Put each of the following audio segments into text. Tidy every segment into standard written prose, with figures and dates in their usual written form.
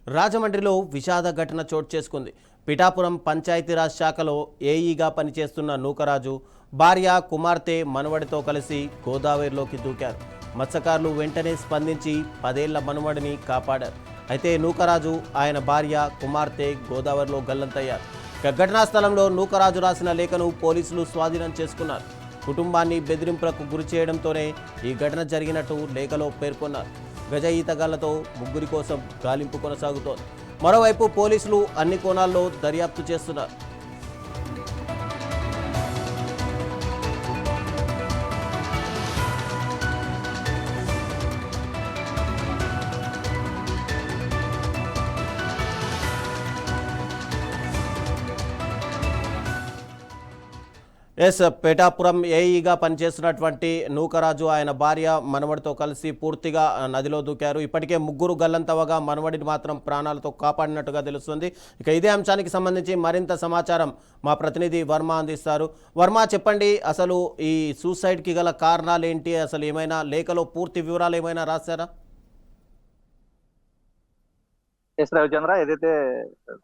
రాజమండ్రిలో విషాద ఘటన చోటు చేసుకుంది. పిఠాపురం పంచాయతీరాజ్ శాఖలో ఏఈగా పనిచేస్తున్న నూకరాజు భార్య కుమార్తె మనవడితో కలిసి గోదావరిలోకి దూకారు. మత్స్యకారులు వెంటనే స్పందించి 10 ఏళ్ల మనవడిని కాపాడారు. అయితే నూకరాజు ఆయన భార్య కుమార్తె గోదావరిలో గల్లంతయ్యారు. ఘటనా స్థలంలో నూకరాజు రాసిన లేఖను పోలీసులు స్వాధీనం చేసుకున్నారు. కుటుంబాన్ని బెదిరింపులకు గురి చేయడంతోనే ఈ ఘటన జరిగినట్టు లేఖలో పేర్కొన్నారు. గజ ఈతగాళ్లతో ముగ్గురి కోసం గాలింపు కొనసాగుతోంది. మరోవైపు పోలీసులు అన్ని కోణాల్లో దర్యాప్తు చేస్తున్నారు. పిఠాపురం ఏఈగా పనిచేస్తున్నటువంటి నూకరాజు ఆయన భార్య మనవడితో కలిసి పూర్తిగా నదిలో దూకారు. ఇప్పటికే ముగ్గురు గల్లంతవగా మనవడిని మాత్రం ప్రాణాలతో కాపాడినట్టుగా తెలుస్తుంది. ఇక ఇదే అంశానికి సంబంధించి మరింత సమాచారం మా ప్రతినిధి వర్మ అందిస్తారు. వర్మ, చెప్పండి, అసలు ఈ సూసైడ్కి గల కారణాలు ఏంటి? అసలు ఏమైనా లేఖలో పూర్తి వివరాలు ఏమైనా రాశారా? రవిచంద్ర, ఏదైతే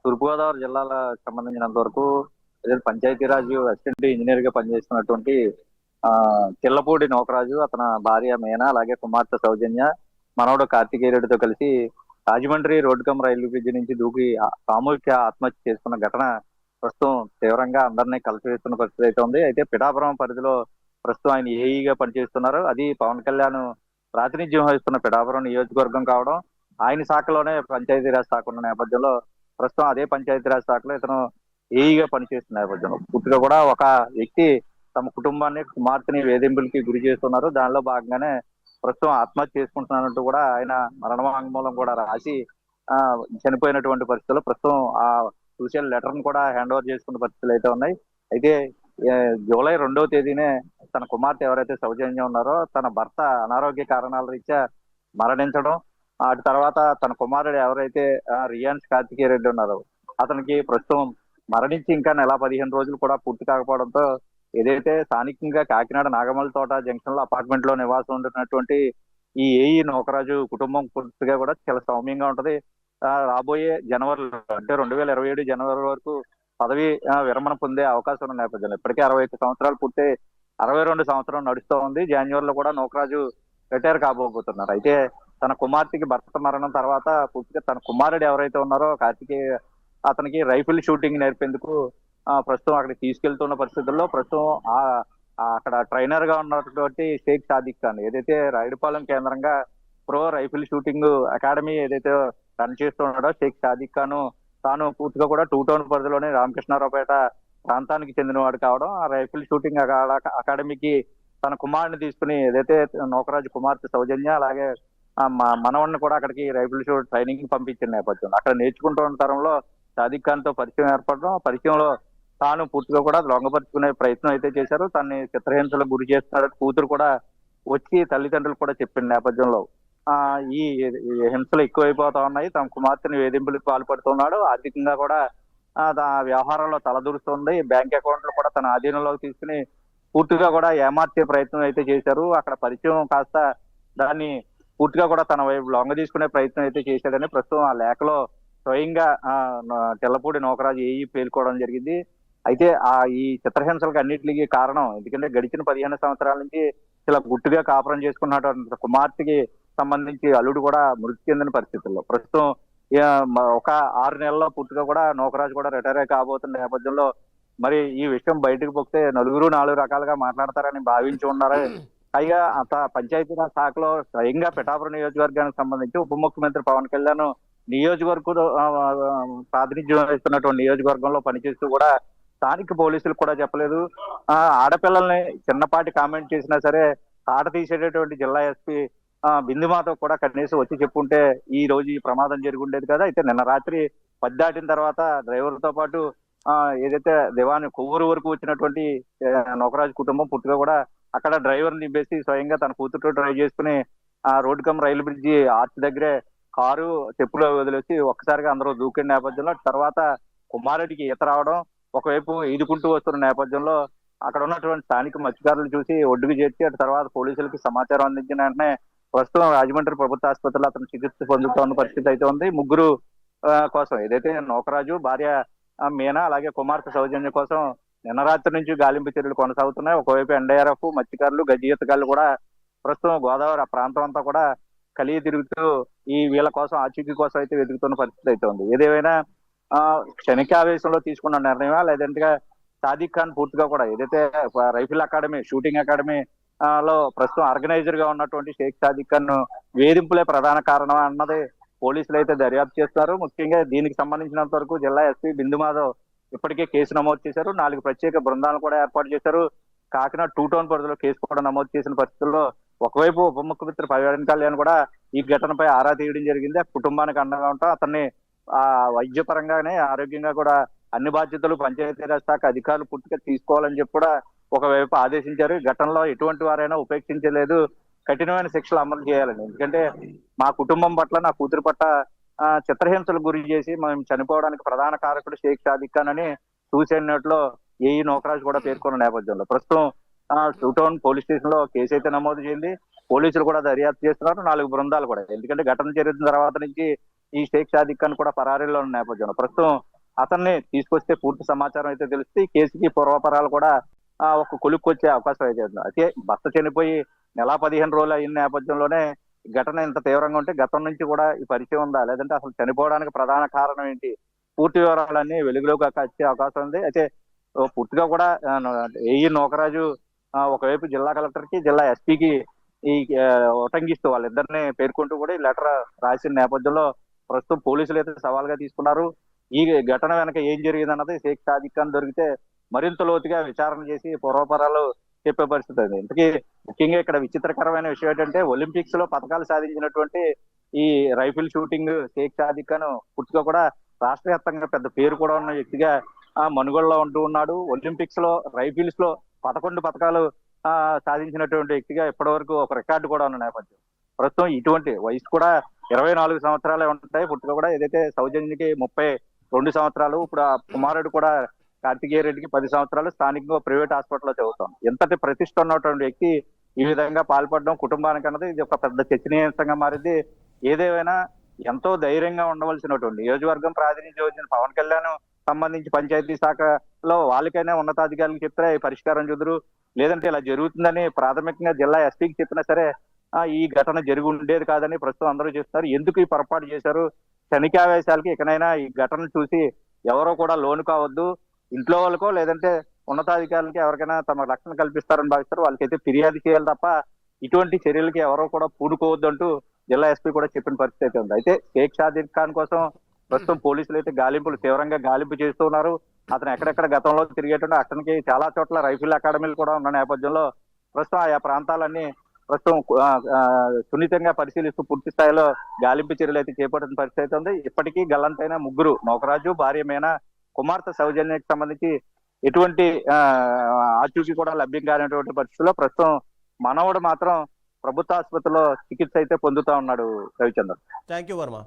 తూర్పుగోదావరి జిల్లాలకు సంబంధించినంత వరకు పంచాయతీరాజ్ అసిస్టెంట్ ఇంజనీర్ గా పనిచేస్తున్నటువంటి చిల్లపూడి నూకరాజు, అతని భార్య మీనా, అలాగే కుమార్తె సౌజన్య, మనవడు కార్తికేయుడితో కలిసి రాజమండ్రి రోడ్డుకమ్ రైల్వే బ్రిడ్జి నుంచి దూకి సామూహిక ఆత్మహత్య చేసుకున్న ఘటన ప్రస్తుతం తీవ్రంగా అందరినీ కలిసివేస్తున్న పరిస్థితి అయితే ఉంది. అయితే పిఠాపురం పరిధిలో ప్రస్తుతం ఆయన ఏఈగా పనిచేస్తున్నారు. అది పవన్ కళ్యాణ్ ప్రాతినిధ్యం వహిస్తున్న పిఠాపురం నియోజకవర్గం కావడం, ఆయన శాఖలోనే పంచాయతీరాజ్ శాఖ ఉన్న నేపథ్యంలో ప్రస్తుతం అదే పంచాయతీరాజ్ శాఖలో ఇతను ఏఈగా పనిచేస్తున్న నేపథ్యంలో పూర్తిగా కూడా ఒక వ్యక్తి తమ కుటుంబాన్ని, కుమార్తెని వేధింపులకి గురి చేస్తున్నారు. దానిలో భాగంగానే ప్రస్తుతం ఆత్మహత్య చేసుకుంటున్నట్టు కూడా ఆయన మరణ వాంగ్మూలం కూడా రాసి చనిపోయినటువంటి పరిస్థితుల్లో ప్రస్తుతం ఆ సూసైడ్ లెటర్ ను కూడా హ్యాండ్ ఓవర్ చేసుకున్న పరిస్థితులు అయితే ఉన్నాయి. అయితే జూలై 2వ తేదీనే తన కుమార్తె ఎవరైతే సౌజన్యం ఉన్నారో తన భర్త అనారోగ్య కారణాల రీత్యా మరణించడం, అటు తర్వాత తన కుమారుడు ఎవరైతే రియాన్స్ కార్తికేయ రెడ్డి ఉన్నారో అతనికి ప్రస్తుతం మరణించి ఇంకా నెల 15 రోజులు కూడా పూర్తి కాకపోవడంతో ఏదైతే స్థానికంగా కాకినాడ నాగమల్ తోట జంక్షన్ లో అపార్ట్మెంట్ లో నివాసం ఉంటున్నటువంటి ఈ ఏఈ నూకరాజు కుటుంబం పూర్తిగా కూడా చాలా సౌమ్యంగా ఉంటది. రాబోయే జనవరిలో అంటే 2027 జనవరి వరకు పదవి విరమణ పొందే అవకాశం ఉన్న నేపథ్యంలో ఇప్పటికే 61 సంవత్సరాలు పూర్తి 62 సంవత్సరం నడుస్తూ ఉంది. జనవరిలో కూడా నూకరాజు రిటైర్ కాబోతున్నారు. అయితే తన కుమార్తెకి భర్త మరణం తర్వాత పూర్తిగా తన కుమారుడు ఎవరైతే ఉన్నారో కార్తికేయ, అతనికి రైఫిల్ షూటింగ్ నేర్పేందుకు ప్రస్తుతం అక్కడికి తీసుకెళ్తున్న పరిస్థితుల్లో ప్రస్తుతం అక్కడ ట్రైనర్ గా ఉన్నటువంటి షేక్ సాదిక్ ఖాన్ ఏదైతే రాయుడుపాలెం కేంద్రంగా ప్రో రైఫిల్ షూటింగ్ అకాడమీ ఏదైతే రన్ చేస్తున్నాడో షేక్ సాదిక్ ఖాన్ తాను పూర్తిగా కూడా 2 టౌన్ పరిధిలోని రామకృష్ణారావుపేట ప్రాంతానికి చెందినవాడు కావడం, ఆ రైఫిల్ షూటింగ్ అకాడమీకి తన కుమారుని తీసుకుని ఏదైతే నూకరాజు కుమార్తె సౌజన్య అలాగే మనవడిని కూడా అక్కడికి రైఫిల్ షూట్ ట్రైనింగ్ పంపించిన నేపథ్యంలో అక్కడ నేర్చుకుంటున్న తరంలో సాదిక్ ఖాన్ తో పరిచయం ఏర్పడడం, పరిచయంలో తాను పూర్తిగా కూడా లొంగపరుచుకునే ప్రయత్నం అయితే చేశారు. తనని చిత్రహింసలకు గురి చేస్తున్నాడు కూతురు కూడా వచ్చి తల్లిదండ్రులు కూడా చెప్పిన నేపథ్యంలో ఈ హింసలు ఎక్కువైపోతా ఉన్నాయి. తమ కుమార్తెని వేధింపులకు పాల్పడుతున్నాడు. ఆర్థికంగా కూడా వ్యవహారంలో తలదూరుస్తుంది. బ్యాంక్ అకౌంట్లు కూడా తన ఆధీనంలోకి తీసుకుని పూర్తిగా కూడా ఏమార్చే ప్రయత్నం అయితే చేశారు. అక్కడ పరిచయం కాస్త దాన్ని పూర్తిగా కూడా తన వైపు లొంగ తీసుకునే ప్రయత్నం అయితే చేశాడని ప్రస్తుతం ఆ లేఖలో స్వయంగా తెల్లపూడి నూకరాజు ఏఈ పేర్కోవడం జరిగింది. అయితే ఈ చిత్రహింసలకు అన్నిటికీ కారణం ఎందుకంటే గడిచిన 15 సంవత్సరాల నుంచి ఇలా గుట్టుగా కాపురం చేసుకున్నటువంటి కుమార్తెకి సంబంధించి అల్లుడు కూడా మృతి చెందిన పరిస్థితుల్లో ప్రస్తుతం ఒక 6 నెలల్లో పూర్తిగా కూడా నూకరాజు కూడా రిటైర్ కాబోతున్న నేపథ్యంలో మరి ఈ విషయం బయటకు పోతే నలుగురు 4 రకాలుగా మాట్లాడతారని భావించి ఉన్నారు. పైగా పంచాయతీరాజ్ శాఖలో స్వయంగా పిఠాపురం నియోజకవర్గానికి సంబంధించి ఉప ముఖ్యమంత్రి పవన్ కళ్యాణ్ నియోజకవర్గం ప్రాతినిధ్యం వహిస్తున్నటువంటి నియోజకవర్గంలో పనిచేస్తూ కూడా స్థానిక పోలీసులకు కూడా చెప్పలేదు. ఆడపిల్లల్ని చిన్నపాటి కామెంట్ చేసినా సరే ఆట తీసేటటువంటి జిల్లా ఎస్పీ బిందుమాతో కూడా కనీసం వచ్చి చెప్పుంటే ఈ రోజు ఈ ప్రమాదం జరిగి ఉండేది కదా. అయితే నిన్న రాత్రి 10 దాటిన తర్వాత డ్రైవర్ తో పాటు ఏదైతే దివాని కొవ్వూరు వరకు వచ్చినటువంటి నూకరాజు కుటుంబం పూర్తిగా కూడా అక్కడ డ్రైవర్ దింపేసి స్వయంగా తన కూతురుతో డ్రైవ్ చేసుకుని రోడ్డుకమ్ రైలు బ్రిడ్జి ఆర్చ్ దగ్గరే కారు చెప్పులో వదిలేసి ఒక్కసారిగా అందరూ దూకిన నేపథ్యంలో తర్వాత కుమారుడికి ఈత రావడం, ఒకవైపు ఈదుకుంటూ వస్తున్న నేపథ్యంలో అక్కడ ఉన్నటువంటి స్థానిక మత్స్యకారులు చూసి ఒడ్డుకు చేర్చి అటు తర్వాత పోలీసులకి సమాచారం అందించిన వెంటనే ప్రస్తుతం రాజమండ్రి ప్రభుత్వ ఆసుపత్రిలో అతను చికిత్స పొందుతున్న పరిస్థితి అయితే ఉంది. ముగ్గురు కోసం ఏదైతే నూకరాజు భార్య మీనా అలాగే కుమార్తె సౌజన్య కోసం నిన్న రాత్రి నుంచి గాలింపు చర్యలు కొనసాగుతున్నాయి. ఒకవైపు ఎన్డీఆర్ఎఫ్, మత్స్యకారులు, గజ ఈతగాళ్లు కూడా ప్రస్తుతం గోదావరి ఆ ప్రాంతం అంతా కూడా కలిగి తిరుగుతూ ఈ వీళ్ళ కోసం ఆచూకీ కోసం అయితే వెతుకుతున్న పరిస్థితి అయితే ఉంది. ఏదేమైనా ఆ క్షణికావేశంలో తీసుకున్న నిర్ణయమా లేదంటే సాదిక్ ఖాన్ పూర్తిగా కూడా ఏదైతే రైఫిల్ అకాడమీ, షూటింగ్ అకాడమీ లో ప్రస్తుతం ఆర్గనైజర్ గా ఉన్నటువంటి షేక్ సాదిక్ ఖాన్ వేధింపులే ప్రధాన కారణం అన్నది పోలీసులు అయితే దర్యాప్తు చేస్తున్నారు. ముఖ్యంగా దీనికి సంబంధించినంత వరకు జిల్లా ఎస్పీ బిందు మాధవ్ ఇప్పటికే కేసు నమోదు చేశారు. 4 ప్రత్యేక బృందాలను కూడా ఏర్పాటు చేశారు. కాకినాడ 2 టౌన్ పరిధిలో కేసు కూడా నమోదు చేసిన పరిస్థితుల్లో ఒకవైపు ఉప ముఖ్యమంత్రి పవన్ కళ్యాణ్ కూడా ఈ ఘటనపై ఆరా తీయడం జరిగింది. ఆ కుటుంబానికి అండగా ఉంటాం, అతన్ని వైద్యపరంగానే ఆరోగ్యంగా కూడా అన్ని బాధ్యతలు పంచాయతీరాజ్ శాఖ అధికారులు పూర్తిగా తీసుకోవాలని చెప్పి కూడా ఒకవైపు ఆదేశించారు. ఘటనలో ఎటువంటి వారైనా ఉపేక్షించలేదు, కఠినమైన శిక్షలు అమలు చేయాలని. ఎందుకంటే మా కుటుంబం పట్ల, నా కూతురు పట్ల చిత్రహింసలకు గురి చేసి మేము చనిపోవడానికి ప్రధాన కారకుడు షేక్ సాదిక్ ఖాన్ అని సూసైడ్ నోట్ లో ఏఈ నూకరాజు కూడా పేర్కొన్న నేపథ్యంలో ప్రస్తుతం 2 టౌన్ పోలీస్ స్టేషన్ లో కేసు అయితే నమోదు చేయింది. పోలీసులు కూడా దర్యాప్తు చేస్తున్నారు. 4 బృందాలు కూడా, ఎందుకంటే ఘటన జరిగిన తర్వాత నుంచి ఈ షేక్ సాదిక్ ఖాన్ కూడా పరారీలో ఉన్న నేపథ్యంలో ప్రస్తుతం అతన్ని తీసుకొస్తే పూర్తి సమాచారం అయితే తెలుస్తుంది. ఈ కేసుకి పూర్వపరాలు కూడా ఒక కొలుక్కు వచ్చే అవకాశం అయితే ఉంది. అయితే భర్త చనిపోయి నెల 15 రోజులు అయిన నేపథ్యంలోనే ఘటన ఇంత తీవ్రంగా ఉంటే గతం నుంచి కూడా ఈ పరిచయం ఉందా, లేదంటే అసలు చనిపోవడానికి ప్రధాన కారణం ఏంటి, పూర్తి వివరాలన్నీ వెలుగులోకి వచ్చే అవకాశం ఉంది. అయితే పూర్తిగా కూడా ఏఈ నూకరాజు ఒకవైపు జిల్లా కలెక్టర్ కి, జిల్లా ఎస్పీకి ఈ ఉటంకిస్తూ వాళ్ళిద్దరిని పేర్కొంటూ కూడా ఈ లెటర్ రాసిన నేపథ్యంలో ప్రస్తుతం పోలీసులు అయితే సవాల్గా తీసుకున్నారు. ఈ ఘటన వెనక ఏం జరిగింది అన్నది షేక్ సాదిక్ ఖాన్ దొరికితే మరింత లోతుగా విచారణ చేసి పూర్వపరాలు చెప్పే పరిస్థితి ఉంది. ఇంతకీ ముఖ్యంగా ఇక్కడ విచిత్రకరమైన విషయం ఏంటంటే ఒలింపిక్స్ లో పథకాలు సాధించినటువంటి ఈ రైఫిల్ షూటింగ్ షేక్ సాదిక్ ఖాన్ పూర్తిగా కూడా రాష్ట్ర వ్యాప్తంగా పెద్ద పేరు కూడా ఉన్న వ్యక్తిగా మనుగోడులో ఉంటూ ఉన్నాడు. ఒలింపిక్స్ లో రైఫిల్స్ లో 11 పథకాలు సాధించినటువంటి వ్యక్తిగా ఇప్పటి వరకు ఒక రికార్డు కూడా ఉన్న నేపథ్యం. ప్రస్తుతం ఇటువంటి వయసు కూడా 24 సంవత్సరాలే ఉంటాయి. పుట్టుక కూడా ఏదైతే సౌజన్యకి 32 సంవత్సరాలు, ఇప్పుడు ఆ కుమారుడు కూడా కార్తికేయ రెడ్డికి 10 సంవత్సరాలు, స్థానికంగా ప్రైవేట్ హాస్పిటల్లో చదువుతాం. ఎంతటి ప్రతిష్ట ఉన్నటువంటి వ్యక్తి ఈ విధంగా పాల్పడడం కుటుంబానికి అన్నది ఇది ఒక పెద్ద చర్చనీయాంశంగా మారింది. ఏదేమైనా ఎంతో ధైర్యంగా ఉండవలసినటువంటి నియోజకవర్గం ప్రాతినిధ్యం వహించిన పవన్ కళ్యాణ్ సంబంధించి పంచాయతీ శాఖలో వాళ్ళకైనా ఉన్నతాధికారులకు చెప్తే పరిష్కారం చూదురు, లేదంటే ఇలా జరుగుతుందని ప్రాథమికంగా జిల్లా ఎస్పీకి చెప్పినా సరే ఈ ఘటన జరిగి ఉండేది కాదని ప్రస్తుతం అందరూ చేస్తారు. ఎందుకు ఈ పొరపాటు చేశారు, క్షణికావేశాలకి ఇకనైనా ఈ ఘటన చూసి ఎవరో కూడా లోను కావద్దు, ఇంట్లో వాళ్ళకో లేదంటే ఉన్నతాధికారులకి ఎవరికైనా తమ రక్షణ కల్పిస్తారని భావిస్తారు, వాళ్ళకైతే ఫిర్యాదు చేయాలి తప్ప ఇటువంటి చర్యలకి ఎవరో కూడా పూనుకోవద్దు అంటూ జిల్లా ఎస్పీ కూడా చెప్పిన పరిస్థితి అయితే ఉంది. అయితే షేక్ సాదిక్ ఖాన్ కోసం ప్రస్తుతం పోలీసులు అయితే తీవ్రంగా గాలింపు చేస్తూ ఉన్నారు. అతను ఎక్కడెక్కడ గతంలో తిరిగేటంటే అతనికి చాలా చోట్ల రైఫిల్ అకాడమీలు కూడా ఉన్న నేపథ్యంలో ప్రస్తుతం ఆయా ప్రాంతాలన్నీ ప్రస్తుతం సున్నితంగా పరిశీలిస్తూ పూర్తి స్థాయిలో గాలింపు చర్యలు అయితే చేపట్టిన పరిస్థితి అయితే ఉంది. ఇప్పటికీ గల్లంతైన 3 నూకరాజు, భార్య మీనా, కుమార్తె సౌజన్యకి సంబంధించి ఎటువంటి ఆచూకీ కూడా లభ్యం కానటువంటి పరిస్థితుల్లో ప్రస్తుతం మనవడు మాత్రం ప్రభుత్వ ఆసుపత్రిలో చికిత్స అయితే పొందుతా ఉన్నాడు. Ravichandra, thank you Varma.